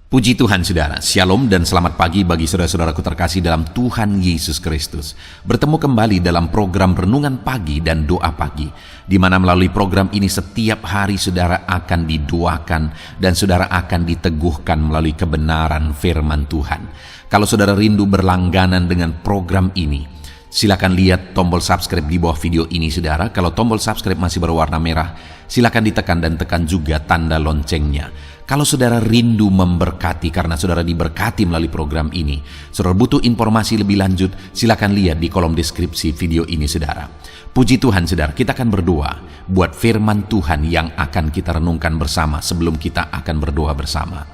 Puji Tuhan saudara, Shalom dan selamat pagi bagi saudara-saudaraku terkasih dalam Tuhan Yesus Kristus. Bertemu kembali dalam program Renungan Pagi dan Doa Pagi, di mana melalui program ini setiap hari saudara akan didoakan dan saudara akan diteguhkan melalui kebenaran firman Tuhan. Kalau saudara rindu berlangganan dengan program ini, silakan lihat tombol subscribe di bawah video ini saudara. Kalau tombol subscribe masih berwarna merah, silakan ditekan dan tekan juga tanda loncengnya. Kalau saudara rindu memberkati karena saudara diberkati melalui program ini, saudara butuh informasi lebih lanjut, silakan lihat di kolom deskripsi video ini saudara. Puji Tuhan saudara, kita akan berdoa buat firman Tuhan yang akan kita renungkan bersama sebelum kita akan berdoa bersama.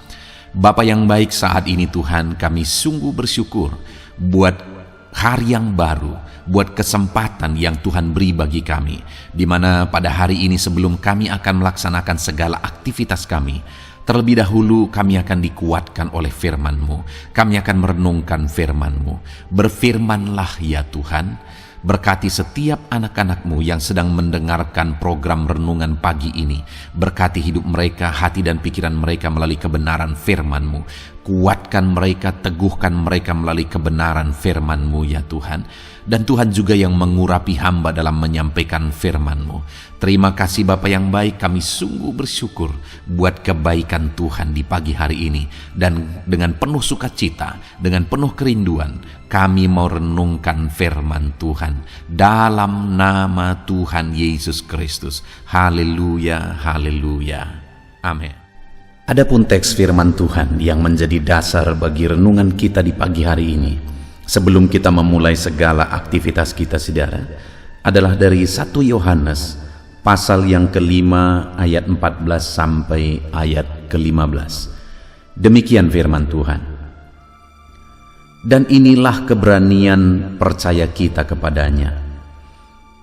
Bapa yang baik, saat ini Tuhan kami sungguh bersyukur buat hari yang baru, buat kesempatan yang Tuhan beri bagi kami, di mana pada hari ini sebelum kami akan melaksanakan segala aktivitas kami, terlebih dahulu kami akan dikuatkan oleh firman-Mu. Kami akan merenungkan firman-Mu. Berfirmanlah ya Tuhan, berkati setiap anak-anak-Mu yang sedang mendengarkan program renungan pagi ini. Berkati hidup mereka, hati dan pikiran mereka melalui kebenaran firman-Mu. Kuatkan mereka, teguhkan mereka melalui kebenaran firman-Mu ya Tuhan. Dan Tuhan juga yang mengurapi hamba dalam menyampaikan firman-Mu. Terima kasih Bapa yang baik, kami sungguh bersyukur buat kebaikan Tuhan di pagi hari ini. Dan dengan penuh sukacita, dengan penuh kerinduan, kami mau renungkan firman Tuhan dalam nama Tuhan Yesus Kristus. Haleluya, haleluya. Amin. Adapun teks firman Tuhan yang menjadi dasar bagi renungan kita di pagi hari ini, sebelum kita memulai segala aktivitas kita saudara, adalah dari 1 Yohanes pasal yang kelima ayat 14 sampai ayat ke-15. Demikian firman Tuhan. Dan inilah keberanian percaya kita kepadanya,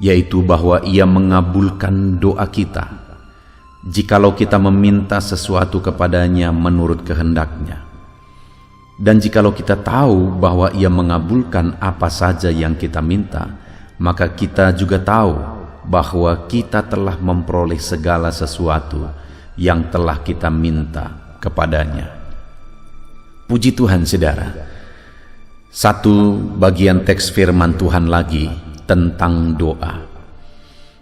yaitu bahwa Ia mengabulkan doa kita, jikalau kita meminta sesuatu kepadanya menurut kehendak-Nya. Dan jikalau kita tahu bahwa Ia mengabulkan apa saja yang kita minta, maka kita juga tahu bahwa kita telah memperoleh segala sesuatu yang telah kita minta kepadanya. Puji Tuhan saudara. Satu bagian teks firman Tuhan lagi tentang doa.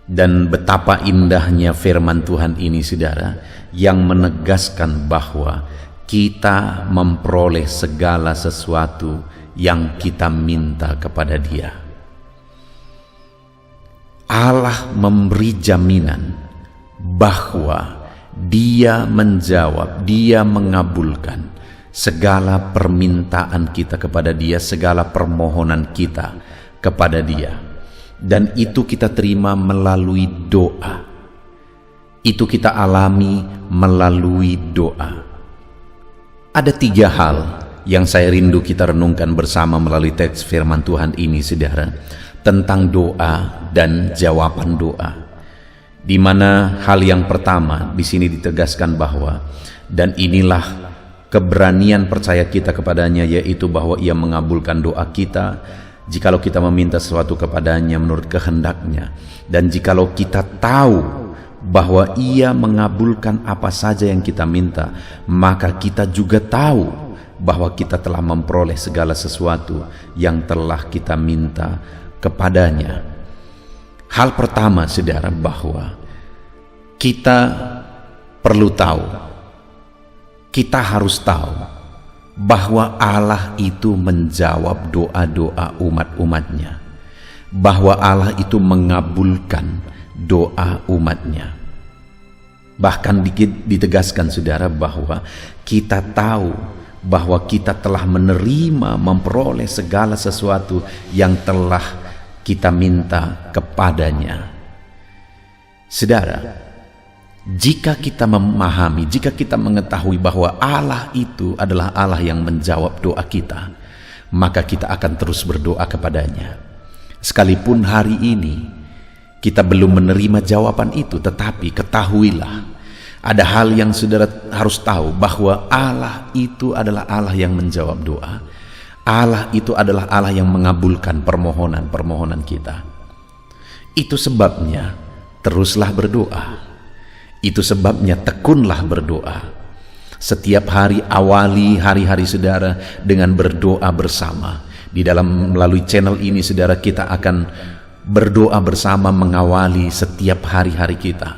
Dan betapa indahnya firman Tuhan ini saudara, yang menegaskan bahwa kita memperoleh segala sesuatu yang kita minta kepada Dia. Allah memberi jaminan bahwa Dia menjawab, Dia mengabulkan segala permintaan kita kepada Dia, segala permohonan kita kepada Dia. Dan itu kita terima melalui doa. Itu kita alami melalui doa. Ada 3 hal yang saya rindu kita renungkan bersama melalui teks firman Tuhan ini saudara, tentang doa dan jawaban doa. Di mana hal yang pertama di sini ditegaskan bahwa dan inilah keberanian percaya kita kepadanya, yaitu bahwa Ia mengabulkan doa kita jikalau kita meminta sesuatu kepadanya menurut kehendak-Nya. Dan jikalau kita tahu bahwa Ia mengabulkan apa saja yang kita minta, maka kita juga tahu bahwa kita telah memperoleh segala sesuatu yang telah kita minta kepadanya. Hal pertama saudara, bahwa kita perlu tahu, kita harus tahu bahwa Allah itu menjawab doa-doa umat-umatnya, bahwa Allah itu mengabulkan doa umatnya. Bahkan ditegaskan saudara bahwa kita tahu bahwa kita telah menerima, memperoleh segala sesuatu yang telah kita minta kepadanya. Saudara, jika kita memahami, jika kita mengetahui bahwa Allah itu adalah Allah yang menjawab doa kita, maka kita akan terus berdoa kepadanya. Sekalipun hari ini kita belum menerima jawaban itu, tetapi ketahuilah, ada hal yang saudara harus tahu, bahwa Allah itu adalah Allah yang menjawab doa. Allah itu adalah Allah yang mengabulkan permohonan-permohonan kita. Itu sebabnya teruslah berdoa. Itu sebabnya tekunlah berdoa. Setiap hari awali hari-hari saudara dengan berdoa bersama. Di dalam melalui channel ini saudara, kita akan berdoa bersama mengawali setiap hari-hari kita.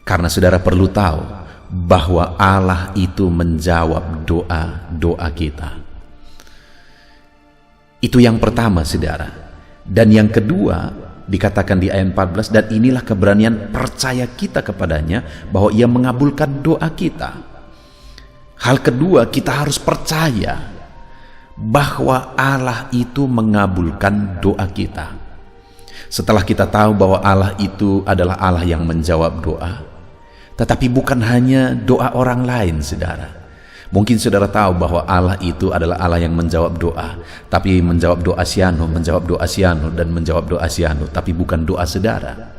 Karena saudara perlu tahu bahwa Allah itu menjawab doa-doa kita. Itu yang pertama saudara. Dan yang kedua dikatakan di ayat 14, dan inilah keberanian percaya kita kepadanya bahwa ia mengabulkan doa kita. Hal kedua, kita harus percaya bahwa Allah itu mengabulkan doa kita. Setelah kita tahu bahwa Allah itu adalah Allah yang menjawab doa, tetapi bukan hanya doa orang lain saudara. Mungkin saudara tahu bahwa Allah itu adalah Allah yang menjawab doa, tapi menjawab doa siano, dan menjawab doa siano, tapi bukan doa saudara.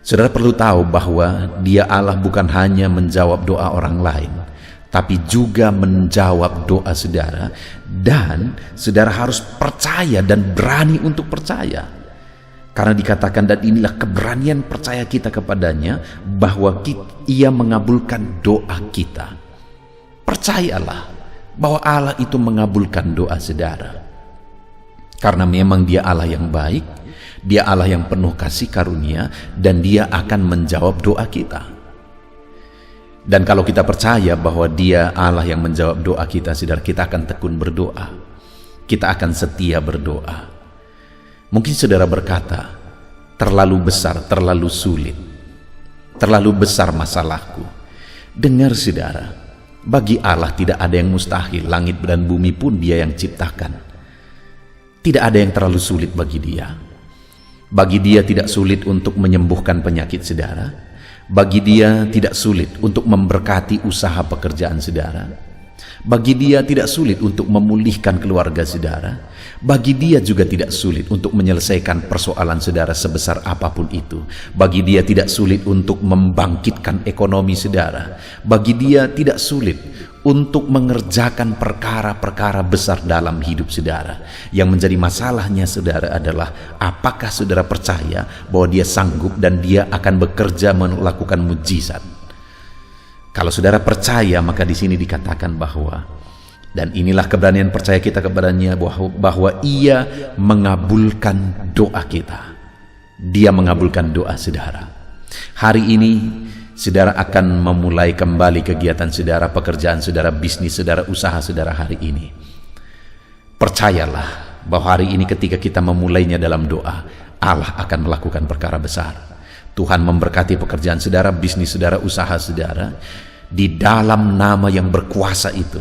Saudara perlu tahu bahwa Dia Allah bukan hanya menjawab doa orang lain, tapi juga menjawab doa saudara. Dan saudara harus percaya dan berani untuk percaya. Karena dikatakan, dan inilah keberanian percaya kita kepadanya bahwa Ia mengabulkan doa kita. Percayalah bahwa Allah itu mengabulkan doa saudara. Karena memang Dia Allah yang baik, Dia Allah yang penuh kasih karunia, dan Dia akan menjawab doa kita. Dan kalau kita percaya bahwa Dia Allah yang menjawab doa kita, saudara, kita akan tekun berdoa. Kita akan setia berdoa. Mungkin saudara berkata, terlalu besar, terlalu sulit, terlalu besar masalahku. Dengar saudara, bagi Allah tidak ada yang mustahil. Langit dan bumi pun Dia yang ciptakan. Tidak ada yang terlalu sulit bagi Dia. Bagi Dia tidak sulit untuk menyembuhkan penyakit saudara. Bagi Dia tidak sulit untuk memberkati usaha pekerjaan saudara. Bagi Dia tidak sulit untuk memulihkan keluarga saudara. Bagi Dia juga tidak sulit untuk menyelesaikan persoalan saudara sebesar apapun itu. Bagi Dia tidak sulit untuk membangkitkan ekonomi saudara. Bagi Dia tidak sulit untuk mengerjakan perkara-perkara besar dalam hidup saudara. Yang menjadi masalahnya saudara adalah apakah saudara percaya bahwa Dia sanggup dan Dia akan bekerja melakukan mujizat. Kalau saudara percaya, maka di sini dikatakan bahwa, dan inilah keberanian percaya kita kepadanya bahwa Ia mengabulkan doa kita. Dia mengabulkan doa saudara. Hari ini saudara akan memulai kembali kegiatan saudara, pekerjaan saudara, bisnis saudara, usaha saudara hari ini. Percayalah bahwa hari ini ketika kita memulainya dalam doa, Allah akan melakukan perkara besar. Tuhan memberkati pekerjaan saudara, bisnis saudara, usaha saudara, di dalam nama yang berkuasa itu,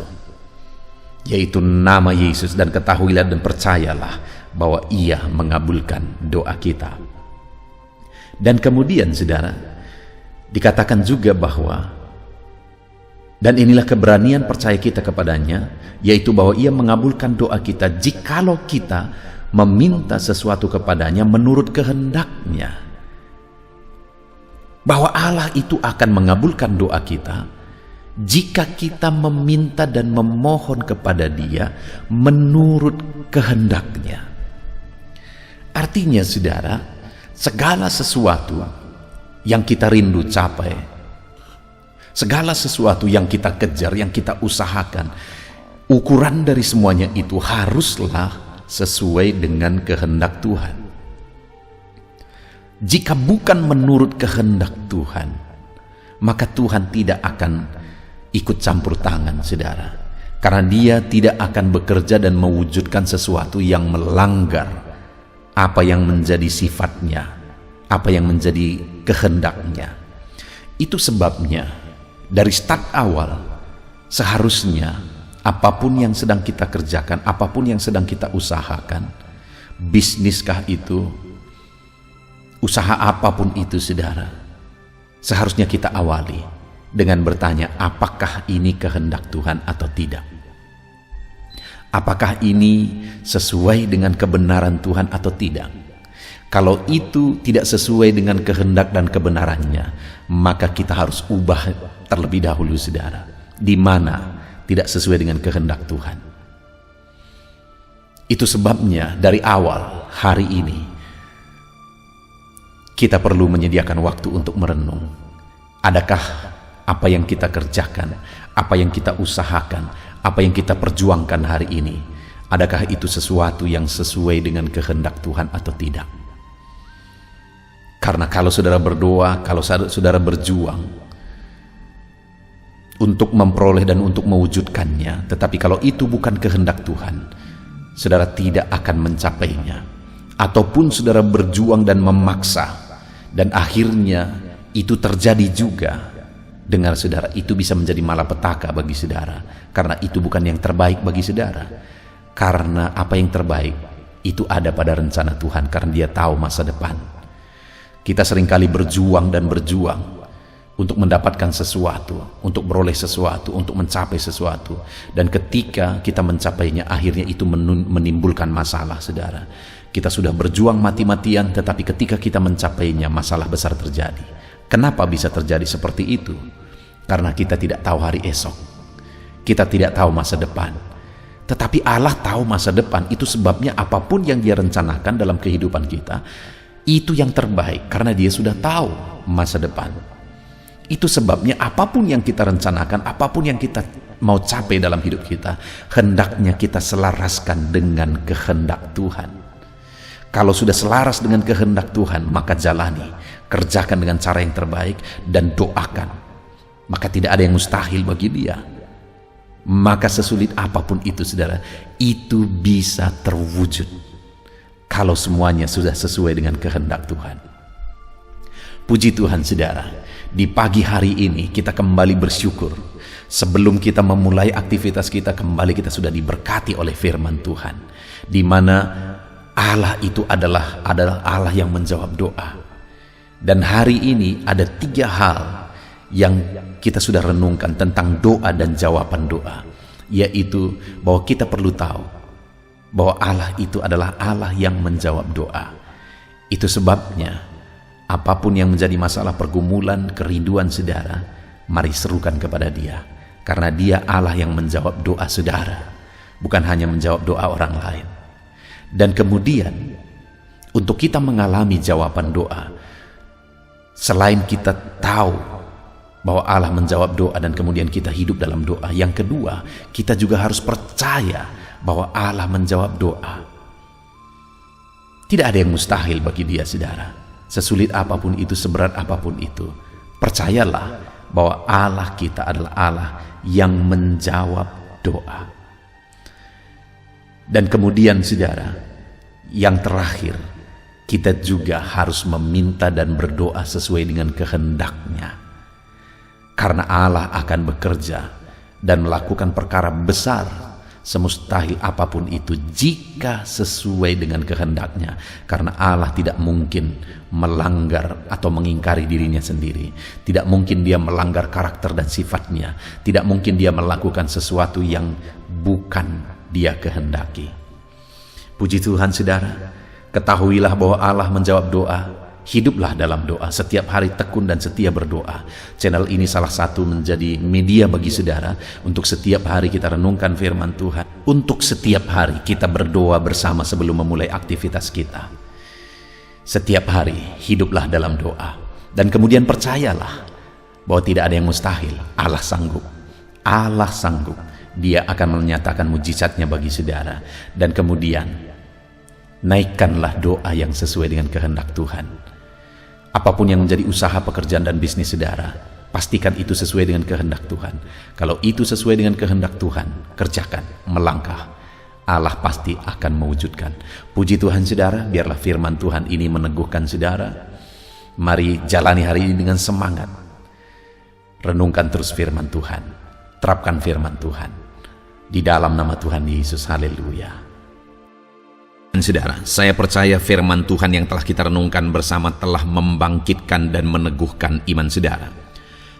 yaitu nama Yesus. Dan ketahuilah dan percayalah bahwa Ia mengabulkan doa kita. Dan kemudian saudara, dikatakan juga bahwa, dan inilah keberanian percaya kita kepadanya, yaitu bahwa Ia mengabulkan doa kita jikalau kita meminta sesuatu kepadanya menurut kehendak-Nya. Bahwa Allah itu akan mengabulkan doa kita jika kita meminta dan memohon kepada Dia menurut kehendak-Nya. Artinya saudara, segala sesuatu yang kita rindu capai, segala sesuatu yang kita kejar, yang kita usahakan, ukuran dari semuanya itu haruslah sesuai dengan kehendak Tuhan. Jika bukan menurut kehendak Tuhan, maka Tuhan tidak akan ikut campur tangan saudara. Karena Dia tidak akan bekerja dan mewujudkan sesuatu yang melanggar apa yang menjadi sifatnya, apa yang menjadi kehendak-Nya. Itu sebabnya dari start awal seharusnya apapun yang sedang kita kerjakan, apapun yang sedang kita usahakan, bisniskah itu, usaha apapun itu saudara, seharusnya kita awali dengan bertanya, apakah ini kehendak Tuhan atau tidak? Apakah ini sesuai dengan kebenaran Tuhan atau tidak? Kalau itu tidak sesuai dengan kehendak dan kebenarannya, maka kita harus ubah terlebih dahulu saudara. Di mana tidak sesuai dengan kehendak Tuhan. Itu sebabnya dari awal hari ini kita perlu menyediakan waktu untuk merenung. Adakah apa yang kita kerjakan, apa yang kita usahakan, apa yang kita perjuangkan hari ini, adakah itu sesuatu yang sesuai dengan kehendak Tuhan atau tidak? Karena kalau saudara berdoa, kalau saudara berjuang untuk memperoleh dan untuk mewujudkannya, tetapi kalau itu bukan kehendak Tuhan, saudara tidak akan mencapainya. Ataupun saudara berjuang dan memaksa, dan akhirnya itu terjadi juga, dengar saudara, itu bisa menjadi malapetaka bagi saudara, karena itu bukan yang terbaik bagi saudara. Karena apa yang terbaik itu ada pada rencana Tuhan, karena Dia tahu masa depan. Kita seringkali berjuang dan berjuang untuk mendapatkan sesuatu, untuk beroleh sesuatu, untuk mencapai sesuatu, dan ketika kita mencapainya, akhirnya itu menimbulkan masalah, saudara. Kita sudah berjuang mati-matian, tetapi ketika kita mencapainya, masalah besar terjadi. Kenapa bisa terjadi seperti itu? Karena kita tidak tahu hari esok, kita tidak tahu masa depan. Tetapi Allah tahu masa depan. Itu sebabnya apapun yang Dia rencanakan dalam kehidupan kita, itu yang terbaik, karena Dia sudah tahu masa depan. Itu sebabnya apapun yang kita rencanakan, apapun yang kita mau capai dalam hidup kita, hendaknya kita selaraskan dengan kehendak Tuhan. Kalau sudah selaras dengan kehendak Tuhan, maka jalani, kerjakan dengan cara yang terbaik, dan doakan. Maka tidak ada yang mustahil bagi Dia. Maka sesulit apapun itu, saudara, itu bisa terwujud kalau semuanya sudah sesuai dengan kehendak Tuhan. Puji Tuhan, saudara, di pagi hari ini kita kembali bersyukur. Sebelum kita memulai aktivitas kita, kembali kita sudah diberkati oleh firman Tuhan, di mana Allah itu adalah Allah yang menjawab doa. Dan hari ini ada 3 hal yang kita sudah renungkan tentang doa dan jawaban doa, yaitu bahwa kita perlu tahu bahwa Allah itu adalah Allah yang menjawab doa. Itu sebabnya apapun yang menjadi masalah, pergumulan, kerinduan saudara, mari serukan kepada Dia, karena Dia Allah yang menjawab doa saudara, bukan hanya menjawab doa orang lain. Dan kemudian untuk kita mengalami jawaban doa, selain kita tahu bahwa Allah menjawab doa dan kemudian kita hidup dalam doa, yang kedua, kita juga harus percaya bahwa Allah menjawab doa. Tidak ada yang mustahil bagi Dia, saudara. Sesulit apapun itu, seberat apapun itu, percayalah bahwa Allah kita adalah Allah yang menjawab doa. Dan kemudian, saudara, yang terakhir, kita juga harus meminta dan berdoa sesuai dengan kehendak-Nya. Karena Allah akan bekerja dan melakukan perkara besar, semustahil apapun itu, jika sesuai dengan kehendak-Nya. Karena Allah tidak mungkin melanggar atau mengingkari dirinya sendiri. Tidak mungkin Dia melanggar karakter dan sifat-Nya. Tidak mungkin Dia melakukan sesuatu yang bukan Dia kehendaki. Puji Tuhan, saudara, ketahuilah bahwa Allah menjawab doa. Hiduplah dalam doa, setiap hari tekun dan setia berdoa. Channel ini salah satu menjadi media bagi saudara untuk setiap hari kita renungkan firman Tuhan, untuk setiap hari kita berdoa bersama sebelum memulai aktivitas kita. Setiap hari hiduplah dalam doa, dan kemudian percayalah bahwa tidak ada yang mustahil. Allah sanggup. Allah sanggup. Dia akan menyatakan mujizatnya bagi saudara. Dan kemudian naikkanlah doa yang sesuai dengan kehendak Tuhan. Apapun yang menjadi usaha, pekerjaan, dan bisnis saudara, pastikan itu sesuai dengan kehendak Tuhan. Kalau itu sesuai dengan kehendak Tuhan, kerjakan, melangkah. Allah pasti akan mewujudkan. Puji Tuhan, saudara, biarlah firman Tuhan ini meneguhkan saudara. Mari jalani hari ini dengan semangat. Renungkan terus firman Tuhan. Terapkan firman Tuhan. Di dalam nama Tuhan Yesus, haleluya. Dan saudara, saya percaya firman Tuhan yang telah kita renungkan bersama telah membangkitkan dan meneguhkan iman saudara.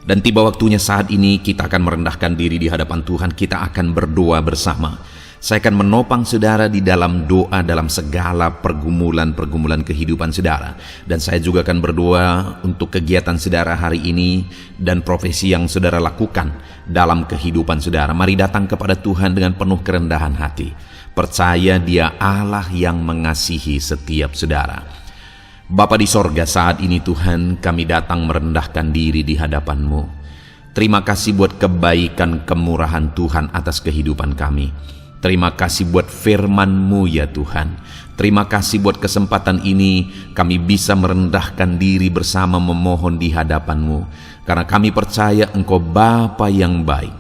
Dan tiba waktunya saat ini kita akan merendahkan diri di hadapan Tuhan. Kita akan berdoa bersama. Saya akan menopang saudara di dalam doa dalam segala pergumulan-pergumulan kehidupan saudara. Dan saya juga akan berdoa untuk kegiatan saudara hari ini dan profesi yang saudara lakukan dalam kehidupan saudara. Mari datang kepada Tuhan dengan penuh kerendahan hati. Percaya Dia Allah yang mengasihi setiap saudara. Bapa di sorga, saat ini Tuhan, kami datang merendahkan diri di hadapan-Mu. Terima kasih buat kebaikan kemurahan Tuhan atas kehidupan kami. Terima kasih buat firman-Mu ya Tuhan. Terima kasih buat kesempatan ini kami bisa merendahkan diri bersama memohon di hadapan-Mu. Karena kami percaya Engkau Bapa yang baik.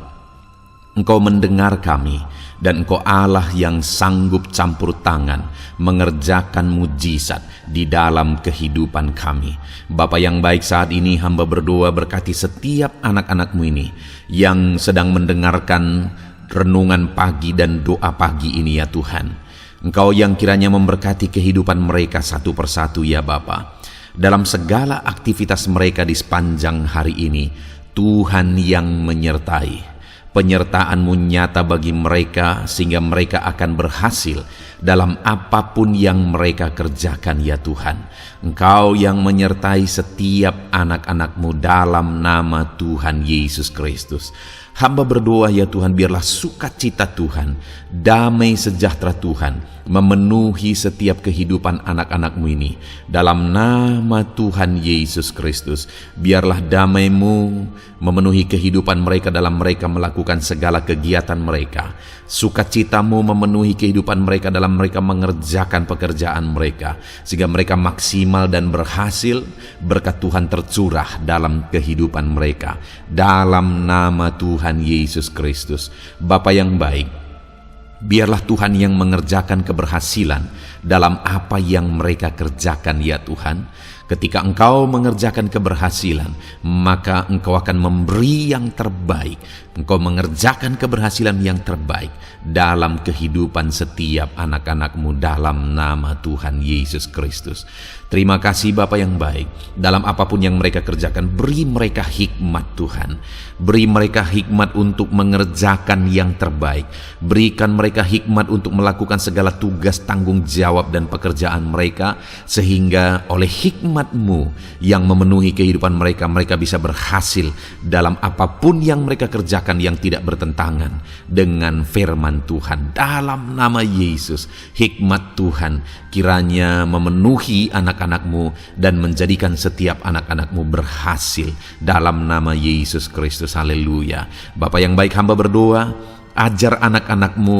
Engkau mendengar kami, dan Engkau Allah yang sanggup campur tangan mengerjakan mujizat di dalam kehidupan kami. Bapa yang baik, saat ini hamba berdoa berkati setiap anak-anak-Mu ini yang sedang mendengarkan renungan pagi dan doa pagi ini ya Tuhan. Engkau yang kiranya memberkati kehidupan mereka satu persatu ya Bapa. Dalam segala aktivitas mereka di sepanjang hari ini, Tuhan yang menyertai. Penyertaan-Mu nyata bagi mereka sehingga mereka akan berhasil dalam apapun yang mereka kerjakan ya Tuhan. Engkau yang menyertai setiap anak-anak-Mu dalam nama Tuhan Yesus Kristus. Hamba berdoa ya Tuhan, biarlah sukacita Tuhan, damai sejahtera Tuhan memenuhi setiap kehidupan anak-anak-Mu ini. Dalam nama Tuhan Yesus Kristus, biarlah damai-Mu memenuhi kehidupan mereka dalam mereka melakukan segala kegiatan mereka. Sukacita-Mu memenuhi kehidupan mereka dalam mereka mengerjakan pekerjaan mereka, sehingga mereka maksimal dan berhasil. Berkat Tuhan tercurah dalam kehidupan mereka. Dalam nama Tuhan Yesus Kristus. Bapa yang baik, biarlah Tuhan yang mengerjakan keberhasilan dalam apa yang mereka kerjakan ya Tuhan. Ketika Engkau mengerjakan keberhasilan, maka Engkau akan memberi yang terbaik. Engkau mengerjakan keberhasilan yang terbaik dalam kehidupan setiap anak-anak-Mu dalam nama Tuhan Yesus Kristus. Terima kasih Bapa yang baik. Dalam apapun yang mereka kerjakan, beri mereka hikmat Tuhan. Beri mereka hikmat untuk mengerjakan yang terbaik. Berikan mereka hikmat untuk melakukan segala tugas, tanggung jawab dan pekerjaan mereka, sehingga oleh hikmat-Mu yang memenuhi kehidupan mereka, mereka bisa berhasil dalam apapun yang mereka kerjakan yang tidak bertentangan dengan firman Tuhan. Dalam nama Yesus, hikmat Tuhan kiranya memenuhi anak-anak-Mu dan menjadikan setiap anak-anak-Mu berhasil dalam nama Yesus Kristus. Haleluya. Bapa yang baik, hamba berdoa, ajar anak-anak-Mu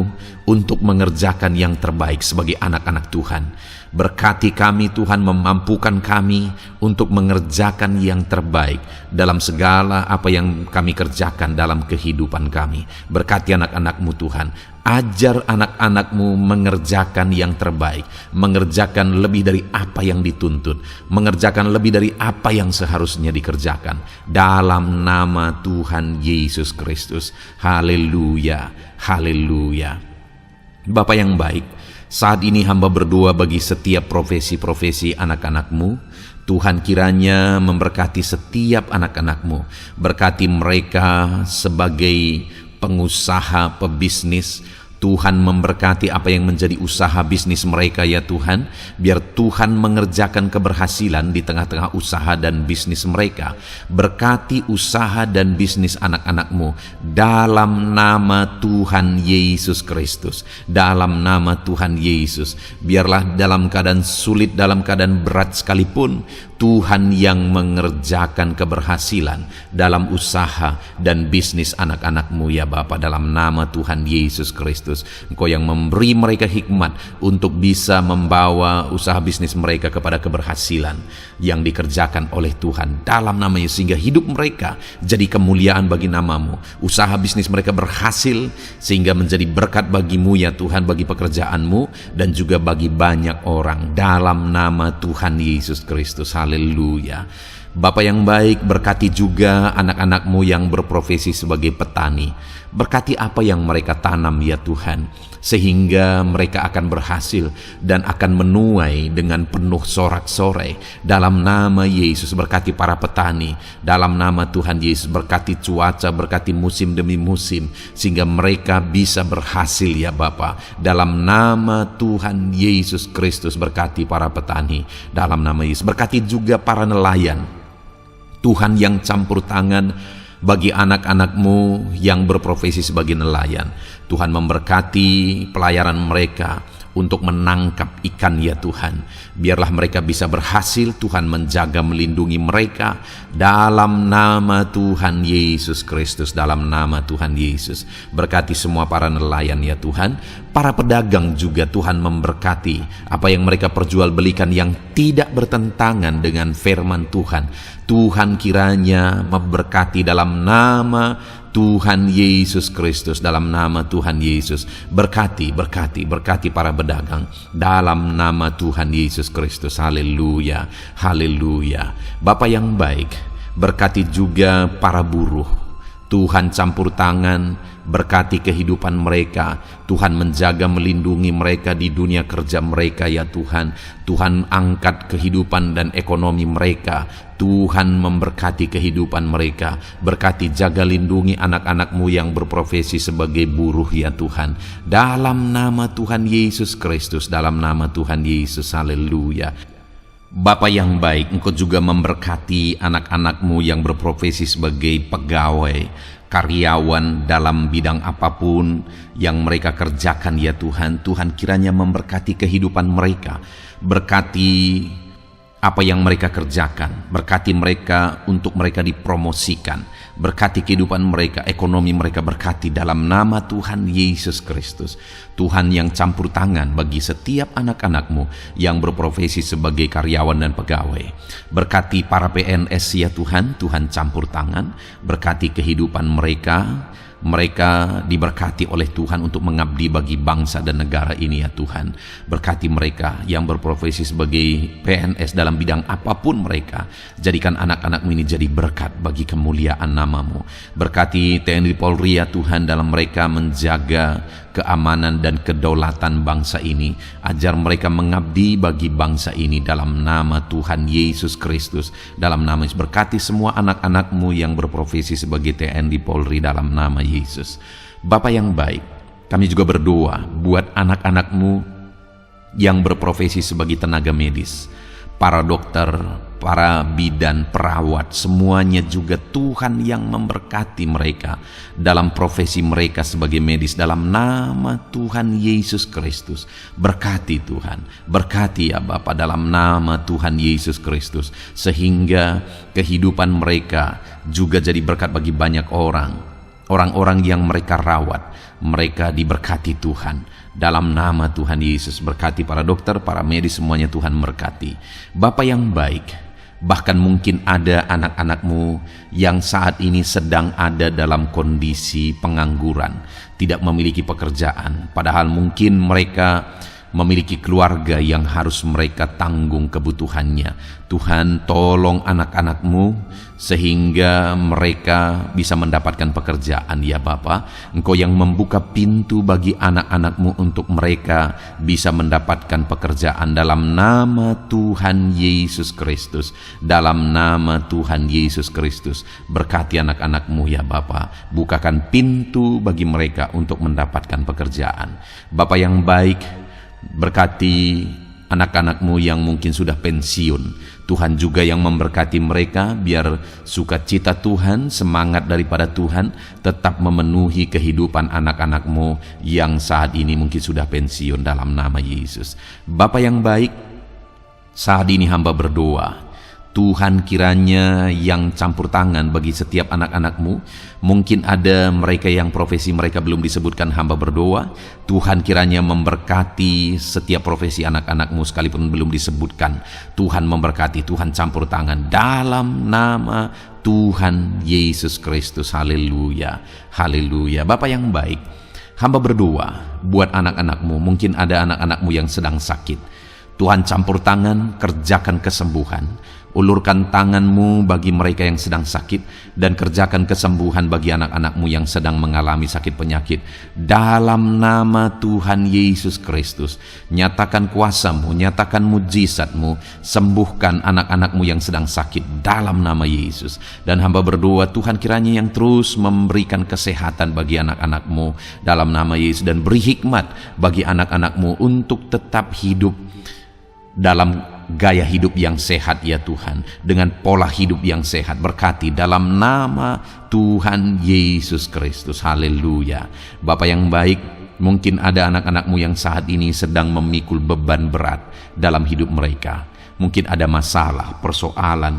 untuk mengerjakan yang terbaik sebagai anak-anak Tuhan. Berkati kami Tuhan, memampukan kami untuk mengerjakan yang terbaik dalam segala apa yang kami kerjakan dalam kehidupan kami. Berkati anak-anak-Mu Tuhan. Ajar anak-anak-Mu mengerjakan yang terbaik, mengerjakan lebih dari apa yang dituntut, mengerjakan lebih dari apa yang seharusnya dikerjakan. Dalam nama Tuhan Yesus Kristus. Haleluya, haleluya. Bapa yang baik, saat ini hamba berdoa bagi setiap profesi-profesi anak-anak-Mu. Tuhan kiranya memberkati setiap anak-anak-Mu. Berkati mereka sebagai pengusaha, pebisnis. Tuhan memberkati apa yang menjadi usaha bisnis mereka ya Tuhan. Biar Tuhan mengerjakan keberhasilan di tengah-tengah usaha dan bisnis mereka. Berkati usaha dan bisnis anak-anak-Mu dalam nama Tuhan Yesus Kristus. Dalam nama Tuhan Yesus. Biarlah dalam keadaan sulit, dalam keadaan berat sekalipun, Tuhan yang mengerjakan keberhasilan dalam usaha dan bisnis anak-anak-Mu ya Bapa, dalam nama Tuhan Yesus Kristus. Engkau yang memberi mereka hikmat untuk bisa membawa usaha bisnis mereka kepada keberhasilan yang dikerjakan oleh Tuhan dalam nama Yesus, sehingga hidup mereka jadi kemuliaan bagi nama-Mu. Usaha bisnis mereka berhasil sehingga menjadi berkat bagi-Mu ya Tuhan, bagi pekerjaan-Mu dan juga bagi banyak orang dalam nama Tuhan Yesus Kristus. Haleluya. Bapa yang baik, berkati juga anak-anak-Mu yang berprofesi sebagai petani. Berkati apa yang mereka tanam ya Tuhan, sehingga mereka akan berhasil dan akan menuai dengan penuh sorak-sorai. Dalam nama Yesus, berkati para petani. Dalam nama Tuhan Yesus, berkati cuaca, berkati musim demi musim, sehingga mereka bisa berhasil ya Bapa. Dalam nama Tuhan Yesus Kristus, berkati para petani. Dalam nama Yesus, berkati juga para nelayan. Tuhan yang campur tangan bagi anak-anak-Mu yang berprofesi sebagai nelayan. Tuhan memberkati pelayaran mereka untuk menangkap ikan ya Tuhan. Biarlah mereka bisa berhasil, Tuhan menjaga melindungi mereka dalam nama Tuhan Yesus Kristus, dalam nama Tuhan Yesus. Berkati semua para nelayan ya Tuhan, para pedagang juga Tuhan memberkati apa yang mereka perjualbelikan yang tidak bertentangan dengan firman Tuhan. Tuhan kiranya memberkati dalam nama Tuhan Yesus Kristus, dalam nama Tuhan Yesus. Berkati para pedagang dalam nama Tuhan Yesus Kristus. Haleluya, haleluya. Bapa yang baik, berkati juga para buruh. Tuhan campur tangan, berkati kehidupan mereka. Tuhan menjaga melindungi mereka di dunia kerja mereka ya Tuhan. Tuhan angkat kehidupan dan ekonomi mereka. Tuhan memberkati kehidupan mereka. Berkati, jaga lindungi anak-anak-Mu yang berprofesi sebagai buruh ya Tuhan. Dalam nama Tuhan Yesus Kristus, dalam nama Tuhan Yesus. Haleluya. Bapa yang baik, Engkau juga memberkati anak-anak-Mu yang berprofesi sebagai pegawai, karyawan dalam bidang apapun yang mereka kerjakan ya Tuhan. Tuhan kiranya memberkati kehidupan mereka, berkati apa yang mereka kerjakan, berkati mereka untuk mereka dipromosikan, berkati kehidupan mereka, ekonomi mereka, berkati dalam nama Tuhan Yesus Kristus. Tuhan yang campur tangan bagi setiap anak-anak-Mu yang berprofesi sebagai karyawan dan pegawai. Berkati para PNS ya Tuhan, Tuhan campur tangan, berkati kehidupan mereka. Mereka diberkati oleh Tuhan untuk mengabdi bagi bangsa dan negara ini ya Tuhan. Berkati mereka yang berprofesi sebagai PNS dalam bidang apapun mereka. Jadikan anak-anak-Mu ini jadi berkat bagi kemuliaan nama-Mu. Berkati TNI Polri ya Tuhan dalam mereka menjaga keamanan dan kedaulatan bangsa ini. Ajar mereka mengabdi bagi bangsa ini dalam nama Tuhan Yesus Kristus. Dalam nama Yesus, berkati semua anak-anak-Mu yang berprofesi sebagai TNI Polri dalam nama Yesus. Bapa yang baik, kami juga berdoa buat anak-anak-Mu yang berprofesi sebagai tenaga medis, para dokter, para bidan, perawat, semuanya juga Tuhan yang memberkati mereka dalam profesi mereka sebagai medis dalam nama Tuhan Yesus Kristus. Berkati Tuhan, berkati ya Bapa dalam nama Tuhan Yesus Kristus, sehingga kehidupan mereka juga jadi berkat bagi banyak orang-orang yang mereka rawat. Mereka diberkati Tuhan dalam nama Tuhan Yesus. Berkati para dokter, para medis, semuanya Tuhan berkati. Bapa yang baik, bahkan mungkin ada anak-anak-Mu yang saat ini sedang ada dalam kondisi pengangguran, tidak memiliki pekerjaan, padahal mungkin mereka memiliki keluarga yang harus mereka tanggung kebutuhannya. Tuhan, tolong anak-anak-Mu sehingga mereka bisa mendapatkan pekerjaan ya Bapa. Engkau yang membuka pintu bagi anak-anak-Mu untuk mereka bisa mendapatkan pekerjaan dalam nama Tuhan Yesus Kristus. Dalam nama Tuhan Yesus Kristus, berkati anak-anak-Mu ya Bapa. Bukakan pintu bagi mereka untuk mendapatkan pekerjaan. Bapa yang baik, berkati anak-anak-Mu yang mungkin sudah pensiun. Tuhan juga yang memberkati mereka, biar sukacita Tuhan, semangat daripada Tuhan tetap memenuhi kehidupan anak-anak-Mu yang saat ini mungkin sudah pensiun dalam nama Yesus. Bapa yang baik, saat ini hamba berdoa, Tuhan kiranya yang campur tangan bagi setiap anak-anak-Mu. Mungkin ada mereka yang profesi mereka belum disebutkan, hamba berdoa Tuhan kiranya memberkati setiap profesi anak-anak-Mu sekalipun belum disebutkan. Tuhan memberkati, Tuhan campur tangan dalam nama Tuhan Yesus Kristus. Haleluya, haleluya. Bapa yang baik, hamba berdoa buat anak-anak-Mu. Mungkin ada anak-anak-Mu yang sedang sakit. Tuhan campur tangan, kerjakan kesembuhan. Ulurkan tangan-Mu bagi mereka yang sedang sakit, dan kerjakan kesembuhan bagi anak-anak-Mu yang sedang mengalami sakit penyakit. Dalam nama Tuhan Yesus Kristus, nyatakan kuasa-Mu, nyatakan mujizat-Mu, sembuhkan anak-anak-Mu yang sedang sakit dalam nama Yesus. Dan hamba berdoa Tuhan kiranya yang terus memberikan kesehatan bagi anak-anak-Mu dalam nama Yesus, dan beri hikmat bagi anak-anak-Mu untuk tetap hidup dalam gaya hidup yang sehat ya Tuhan, dengan pola hidup yang sehat. Berkati dalam nama Tuhan Yesus Kristus. Haleluya. Bapa yang baik, Mungkin ada anak-anak-Mu yang saat ini sedang memikul beban berat dalam hidup mereka. Mungkin ada masalah, persoalan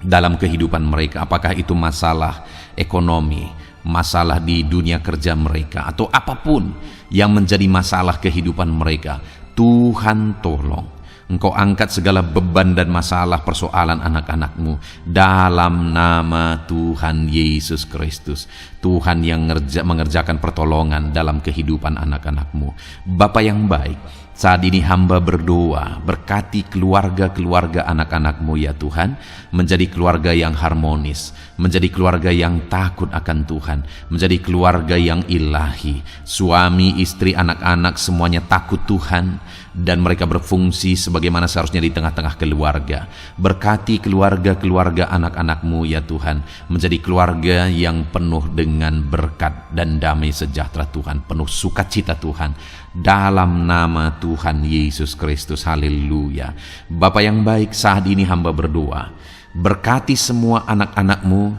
dalam kehidupan mereka. Apakah itu masalah ekonomi, masalah di dunia kerja mereka, atau apapun yang menjadi masalah kehidupan mereka. Tuhan tolong Engkau angkat segala beban dan masalah persoalan anak-anak-Mu dalam nama Tuhan Yesus Kristus. Tuhan yang mengerjakan pertolongan dalam kehidupan anak-anak-Mu. Bapa yang baik, saat ini hamba berdoa, berkati keluarga-keluarga anak-anak-Mu ya Tuhan, menjadi keluarga yang harmonis, menjadi keluarga yang takut akan Tuhan, menjadi keluarga yang ilahi. Suami, istri, anak-anak semuanya takut Tuhan, dan mereka berfungsi sebagaimana seharusnya di tengah-tengah keluarga. Berkati keluarga-keluarga anak-anak-Mu ya Tuhan, menjadi keluarga yang penuh dengan berkat dan damai sejahtera Tuhan, penuh sukacita Tuhan, dalam nama Tuhan Yesus Kristus. Haleluya. Bapa yang baik, saat ini hamba berdoa, berkati semua anak-anak-Mu,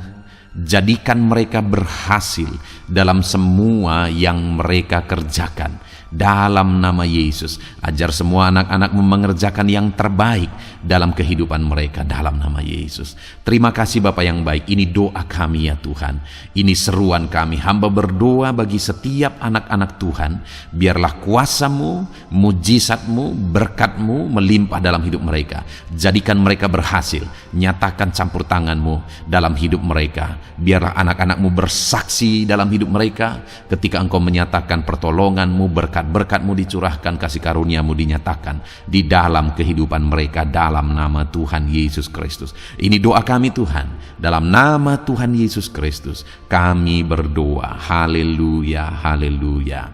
jadikan mereka berhasil dalam semua yang mereka kerjakan dalam nama Yesus. Ajar semua anak-anak-Mu mengerjakan yang terbaik dalam kehidupan mereka dalam nama Yesus. Terima kasih Bapa yang baik. Ini doa kami ya Tuhan, ini seruan kami. Hamba berdoa bagi setiap anak-anak Tuhan, biarlah kuasa-Mu, mujizat-Mu, berkat-Mu melimpah dalam hidup mereka. Jadikan mereka berhasil. Nyatakan campur tangan-Mu dalam hidup mereka. Biarlah anak-anak-Mu bersaksi dalam hidup mereka ketika Engkau menyatakan pertolongan-Mu, berkat-berkat-Mu dicurahkan, kasih karunia-Mu dinyatakan di dalam kehidupan mereka dalam nama Tuhan Yesus Kristus. Ini doa kami Tuhan, dalam nama Tuhan Yesus Kristus kami berdoa. Haleluya, haleluya,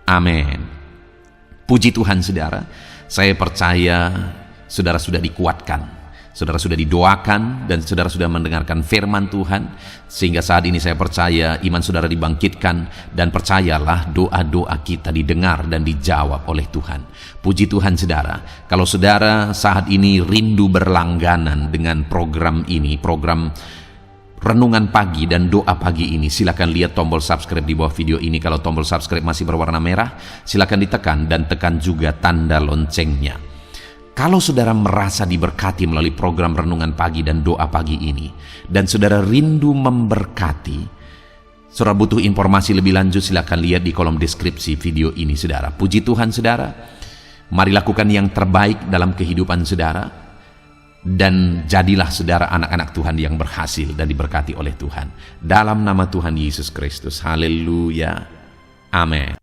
amin. Puji Tuhan saudara, saya percaya saudara sudah dikuatkan, saudara sudah didoakan, dan saudara sudah mendengarkan firman Tuhan, sehingga saat ini saya percaya iman saudara dibangkitkan, dan percayalah doa-doa kita didengar dan dijawab oleh Tuhan. Puji Tuhan saudara. Kalau saudara saat ini rindu berlangganan dengan program ini, program Renungan Pagi dan Doa Pagi ini, silakan lihat tombol subscribe di bawah video ini. Kalau tombol subscribe masih berwarna merah, silakan ditekan, dan tekan juga tanda loncengnya. Kalau saudara merasa diberkati melalui program Renungan Pagi dan Doa Pagi ini, dan saudara rindu memberkati, saudara butuh informasi lebih lanjut, silakan lihat di kolom deskripsi video ini saudara. Puji Tuhan saudara, mari lakukan yang terbaik dalam kehidupan saudara, dan jadilah saudara anak-anak Tuhan yang berhasil dan diberkati oleh Tuhan. Dalam nama Tuhan Yesus Kristus. Haleluya, amin.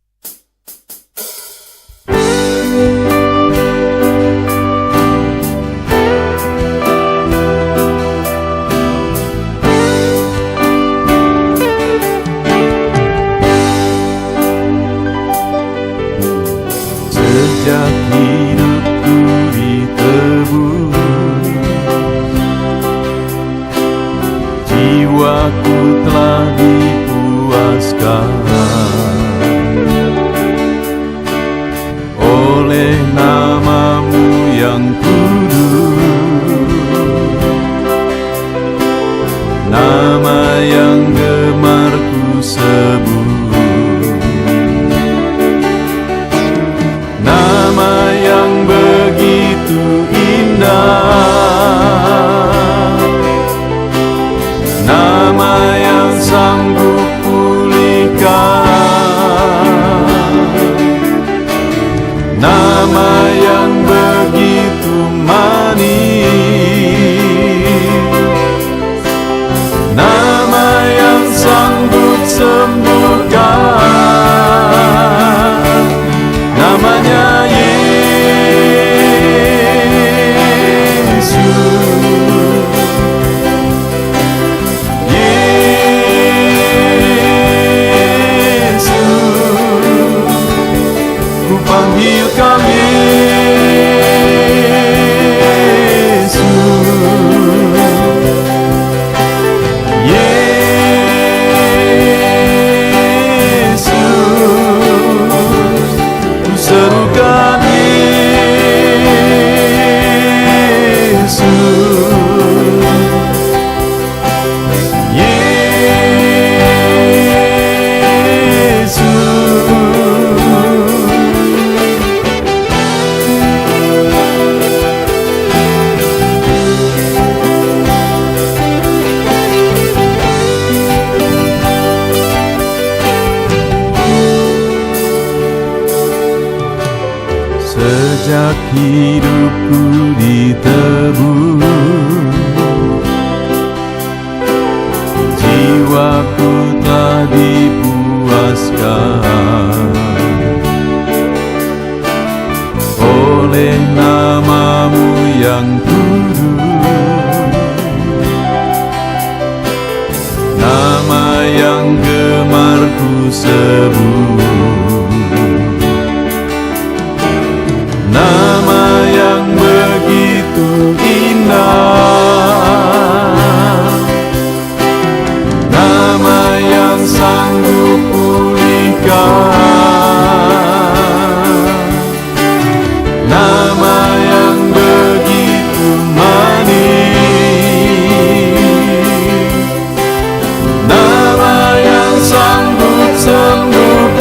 Sejak hidupku ditebus, jiwaku telah dipuaskan oleh nama-Mu yang kudus, nama yang gemar ku sebut, nama yang begitu indah, nama yang sanggup pulihkan, nama yang begitu manis, nama yang sanggup sembuhkan, namanya Yesus. Sejak hidupku ditebus, jiwaku telah dipuaskan oleh nama-Mu yang kudus, nama yang gemar ku sebut, nama yang begitu indah, nama yang sanggup pulihkan, nama yang begitu manis, nama yang sanggup sembuhkan.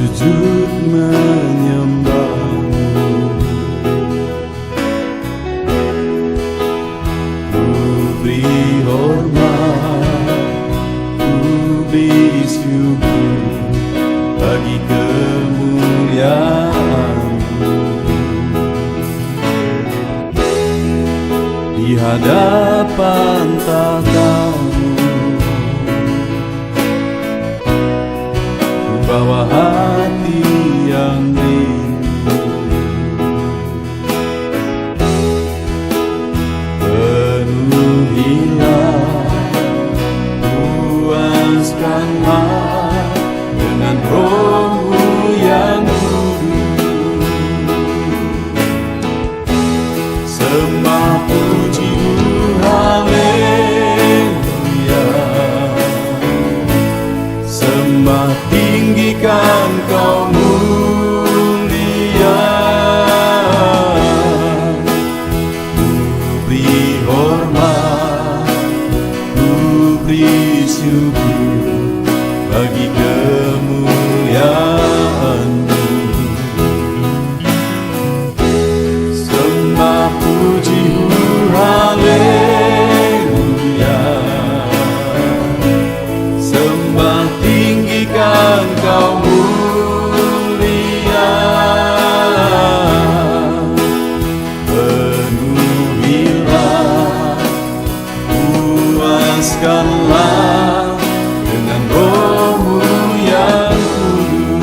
sujud menyembah-Mu. Ku beri hormat, ku beri syukur bagi kemuliaan-Mu. Di hadapan tahta-Mu ku bawa hati yang rindu. Penuhilah, puaskanlah dengan Roh-Mu yang kudus. Sembah puji-Mu, haleluya. Sembah tinggikan Kau mulia. Ku beri hormat, ku beri syukur bagi kemuliaan-Mu. Sembah puji-Mu, haleluya. Sembah tinggikan Kau mulia. Penuhilah, puaskanlah dengan Roh-Mu yang kudus.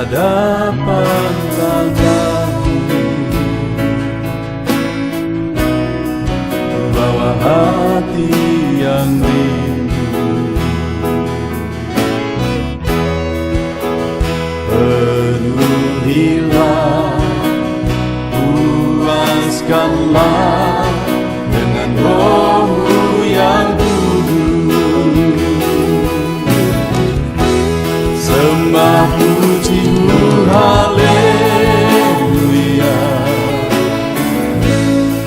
Hadapan tahta-Mu ku bawa hati yang rindu. Penuhilah, puaskanlah dengan Roh-Mu yang kudus. Sembah puji-Mu, haleluya.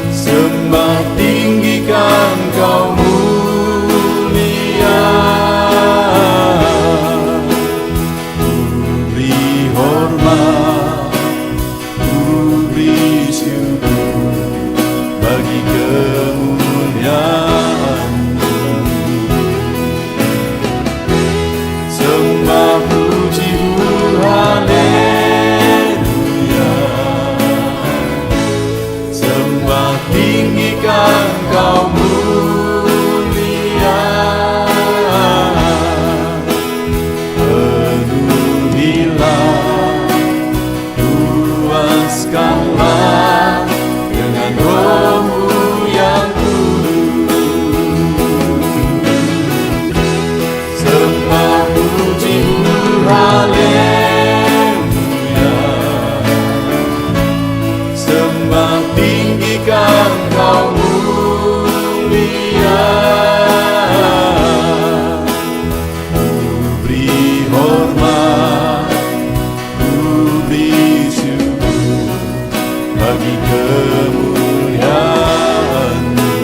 Sembah tinggikan Kau mulia. Ku beri hormat, ku beri syukur bagi kemuliaan-Mu. Sembah puji-Mu, haleluya. Sembah tinggikan Kau mulia. Penuhilah, puaskanlah dengan Roh-Mu yang kudus. Sembah puji-Mu, haleluya. Sembah tinggikan Kau mulia. Ku beri hormat, ku beri syukur bagi kemuliaan-Mu.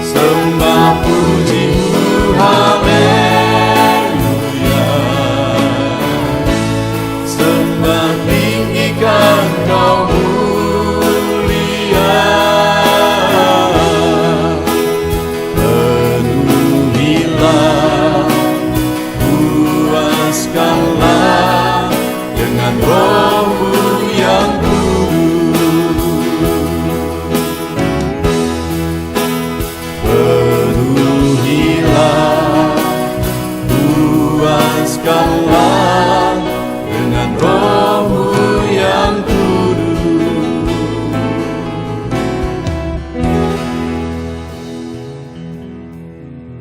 Sembah puji